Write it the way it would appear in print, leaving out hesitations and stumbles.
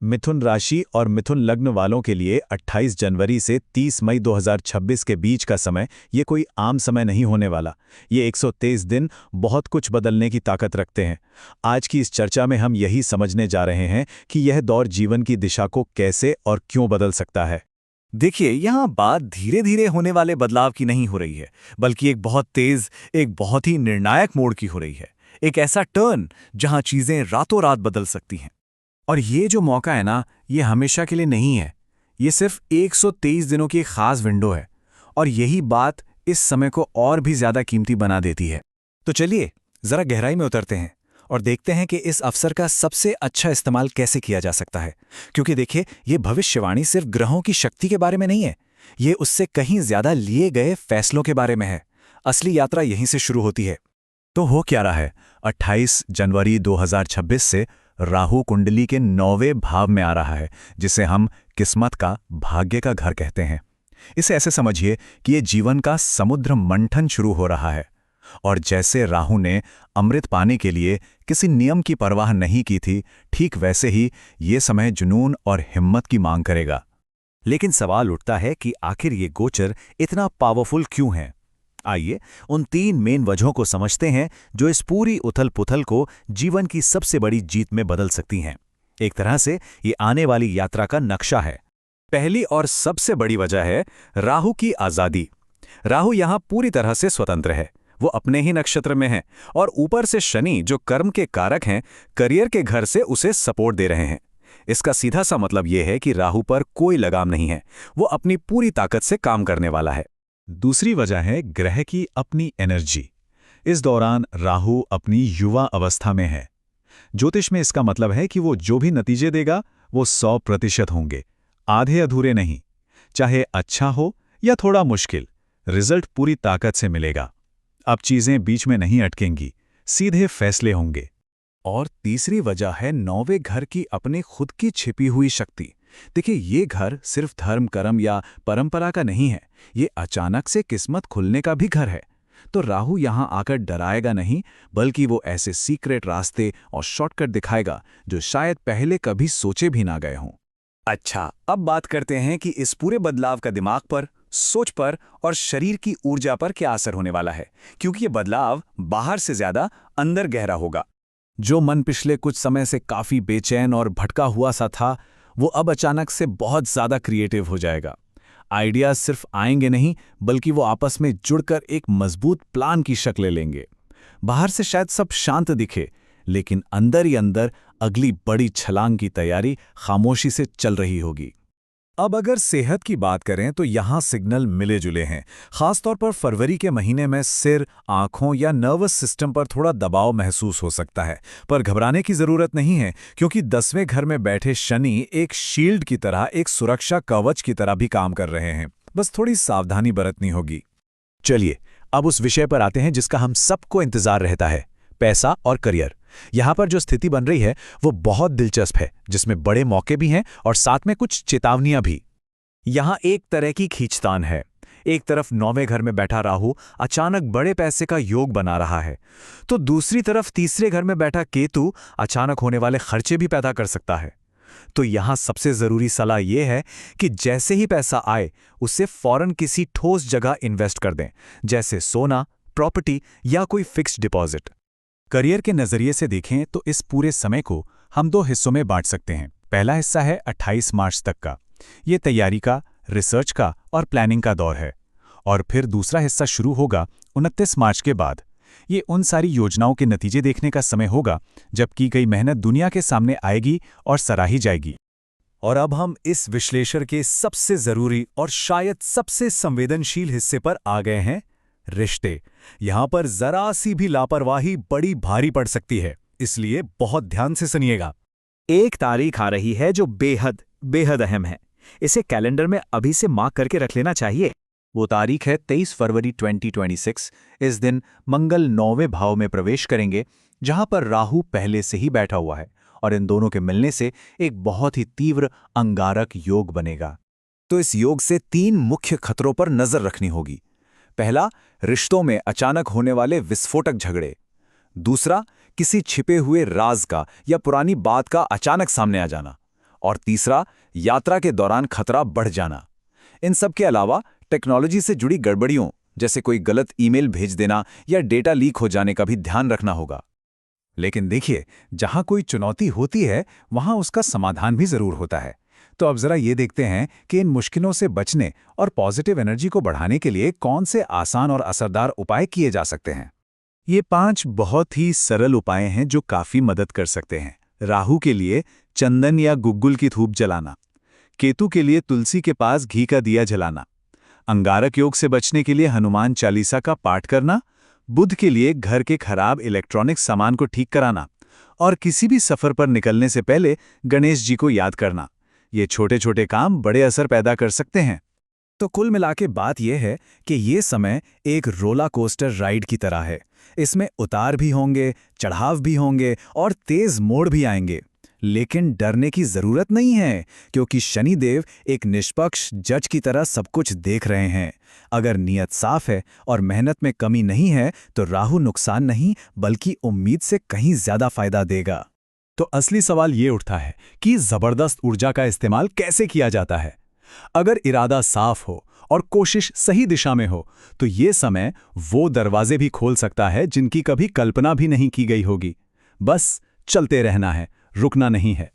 मिथुन राशि और मिथुन लग्न वालों के लिए 28 जनवरी से 30 मई 2026 के बीच का समय ये कोई आम समय नहीं होने वाला। ये 123 दिन बहुत कुछ बदलने की ताकत रखते हैं। आज की इस चर्चा में हम यही समझने जा रहे हैं कि यह दौर जीवन की दिशा को कैसे और क्यों बदल सकता है। देखिए, यहाँ बात धीरे धीरे होने वाले बदलाव की नहीं हो रही है, बल्कि एक बहुत तेज, एक बहुत ही निर्णायक मोड़ की हो रही है। एक ऐसा टर्न जहाँ चीजें रातों रात बदल सकती हैं। और ये जो मौका है ना, ये हमेशा के लिए नहीं है। ये सिर्फ 123 दिनों की एक खास विंडो है, और यही बात इस समय को और भी ज्यादा कीमती बना देती है। तो चलिए जरा गहराई में उतरते हैं और देखते हैं कि इस अवसर का सबसे अच्छा इस्तेमाल कैसे किया जा सकता है। क्योंकि देखिए, ये भविष्यवाणी सिर्फ ग्रहों की शक्ति के बारे में नहीं है, ये उससे कहीं ज्यादा लिए गए फैसलों के बारे में है। असली यात्रा यहीं से शुरू होती है। तो हो क्या रहा है? 28 जनवरी 2026 से राहु कुंडली के 9वें भाव में आ रहा है, जिसे हम किस्मत का, भाग्य का घर कहते हैं। इसे ऐसे समझिए कि ये जीवन का समुद्र मंथन शुरू हो रहा है। और जैसे राहु ने अमृत पाने के लिए किसी नियम की परवाह नहीं की थी, ठीक वैसे ही ये समय जुनून और हिम्मत की मांग करेगा। लेकिन सवाल उठता है कि आखिर ये गोचर इतना पावरफुल क्यों है। आइए उन 3 मेन वजहों को समझते हैं जो इस पूरी उथल-पुथल को जीवन की सबसे बड़ी जीत में बदल सकती हैं। एक तरह से ये आने वाली यात्रा का नक्शा है। पहली और सबसे बड़ी वजह है राहु की आजादी। राहु यहां पूरी तरह से स्वतंत्र है। वो अपने ही नक्षत्र में है, और ऊपर से शनि, जो कर्म के कारक हैं, करियर के घर से उसे सपोर्ट दे रहे हैं। इसका सीधा सा मतलब यह है कि राहु पर कोई लगाम नहीं है। वो अपनी पूरी ताकत से काम करने वाला है। दूसरी वजह है ग्रह की अपनी एनर्जी। इस दौरान राहु अपनी युवा अवस्था में है। ज्योतिष में इसका मतलब है कि वो जो भी नतीजे देगा वो 100% होंगे, आधे अधूरे नहीं। चाहे अच्छा हो या थोड़ा मुश्किल, रिजल्ट पूरी ताकत से मिलेगा। अब चीजें बीच में नहीं अटकेंगी, सीधे फैसले होंगे। और तीसरी वजह है 9वें घर की अपनी खुद की छिपी हुई शक्ति। देखिए, ये घर सिर्फ धर्म, कर्म या परंपरा का नहीं है, ये अचानक से किस्मत खुलने का भी घर है। तो राहु यहां आकर डराएगा नहीं, बल्कि वो ऐसे सीक्रेट रास्ते और शॉर्टकट दिखाएगा जो शायद पहले कभी सोचे भी ना गए हों। अच्छा, अब बात करते हैं कि इस पूरे बदलाव का दिमाग पर, सोच पर और शरीर की ऊर्जा पर क्या असर होने वाला है, क्योंकि ये बदलाव बाहर से ज्यादा अंदर गहरा होगा। जो मन पिछले कुछ समय से काफी बेचैन और भटका हुआ सा था, वो अब अचानक से बहुत ज्यादा क्रिएटिव हो जाएगा। आइडियाज सिर्फ आएंगे नहीं, बल्कि वो आपस में जुड़कर एक मजबूत प्लान की शक्ल ले लेंगे। बाहर से शायद सब शांत दिखे, लेकिन अंदर ही अंदर अगली बड़ी छलांग की तैयारी खामोशी से चल रही होगी। अब अगर सेहत की बात करें तो यहाँ सिग्नल मिले जुले हैं। खासतौर पर फरवरी के महीने में सिर, आंखों या नर्वस सिस्टम पर थोड़ा दबाव महसूस हो सकता है, पर घबराने की जरूरत नहीं है, क्योंकि 10वें घर में बैठे शनि एक शील्ड की तरह, एक सुरक्षा कवच की तरह भी काम कर रहे हैं। बस थोड़ी सावधानी बरतनी होगी। चलिए अब उस विषय पर आते हैं जिसका हम सबको इंतजार रहता है, पैसा और करियर। यहाँ पर जो स्थिति बन रही है वो बहुत दिलचस्प है, जिसमें बड़े मौके भी हैं और साथ में कुछ चेतावनियां भी। यहाँ एक तरह की खींचतान है। एक तरफ 9वें घर में बैठा राहु अचानक बड़े पैसे का योग बना रहा है, तो दूसरी तरफ तीसरे घर में बैठा केतु अचानक होने वाले खर्चे भी पैदा कर सकता है। तो यहाँ सबसे जरूरी सलाह यह है कि जैसे ही पैसा आए, उसे फौरन किसी ठोस जगह इन्वेस्ट कर दें, जैसे सोना, प्रॉपर्टी या कोई फिक्स्ड डिपॉजिट। करियर के नजरिए से देखें तो इस पूरे समय को हम 2 हिस्सों में बांट सकते हैं। पहला हिस्सा है 28 मार्च तक का, ये तैयारी का, रिसर्च का और प्लानिंग का दौर है। और फिर दूसरा हिस्सा शुरू होगा 29 मार्च के बाद। ये उन सारी योजनाओं के नतीजे देखने का समय होगा जब की गई मेहनत दुनिया के सामने आएगी और सराही जाएगी। और अब हम इस विश्लेषण के सबसे जरूरी और शायद सबसे संवेदनशील हिस्से पर आ गए हैं, रिश्ते। यहां पर जरा सी भी लापरवाही बड़ी भारी पड़ सकती है, इसलिए बहुत ध्यान से सुनिएगा। एक तारीख आ रही है जो बेहद बेहद अहम है। इसे कैलेंडर में अभी से मार्क करके रख लेना चाहिए। वो तारीख है 23 फरवरी 2026। इस दिन मंगल 9वें भाव में प्रवेश करेंगे, जहां पर राहु पहले से ही बैठा हुआ है, और इन दोनों के मिलने से एक बहुत ही तीव्र अंगारक योग बनेगा। तो इस योग से 3 मुख्य खतरों पर नजर रखनी होगी। पहला, रिश्तों में अचानक होने वाले विस्फोटक झगड़े। दूसरा, किसी छिपे हुए राज का या पुरानी बात का अचानक सामने आ जाना। और तीसरा, यात्रा के दौरान खतरा बढ़ जाना। इन सब के अलावा टेक्नोलॉजी से जुड़ी गड़बड़ियों, जैसे कोई गलत ईमेल भेज देना या डेटा लीक हो जाने का भी ध्यान रखना होगा। लेकिन देखिए, जहां कोई चुनौती होती है वहां उसका समाधान भी जरूर होता है। तो अब जरा ये देखते हैं कि इन मुश्किलों से बचने और पॉजिटिव एनर्जी को बढ़ाने के लिए कौन से आसान और असरदार उपाय किए जा सकते हैं। ये 5 बहुत ही सरल उपाय हैं जो काफी मदद कर सकते हैं। राहु के लिए चंदन या गुग्गुल की धूप जलाना, केतु के लिए तुलसी के पास घी का दिया जलाना, अंगारक योग से बचने के लिए हनुमान चालीसा का पाठ करना, बुध के लिए घर के खराब इलेक्ट्रॉनिक सामान को ठीक कराना और किसी भी सफर पर निकलने से पहले गणेश जी को याद करना। ये छोटे छोटे काम बड़े असर पैदा कर सकते हैं। तो कुल मिला के बात यह है कि ये समय एक रोला कोस्टर राइड की तरह है। इसमें उतार भी होंगे, चढ़ाव भी होंगे और तेज मोड़ भी आएंगे। लेकिन डरने की जरूरत नहीं है, क्योंकि शनिदेव एक निष्पक्ष जज की तरह सब कुछ देख रहे हैं। अगर नीयत साफ है और मेहनत में कमी नहीं है तो राहु नुकसान नहीं बल्कि उम्मीद से कहीं ज्यादा फायदा देगा। तो असली सवाल ये उठता है कि जबरदस्त ऊर्जा का इस्तेमाल कैसे किया जाता है। अगर इरादा साफ हो और कोशिश सही दिशा में हो तो ये समय वो दरवाजे भी खोल सकता है जिनकी कभी कल्पना भी नहीं की गई होगी। बस चलते रहना है, रुकना नहीं है।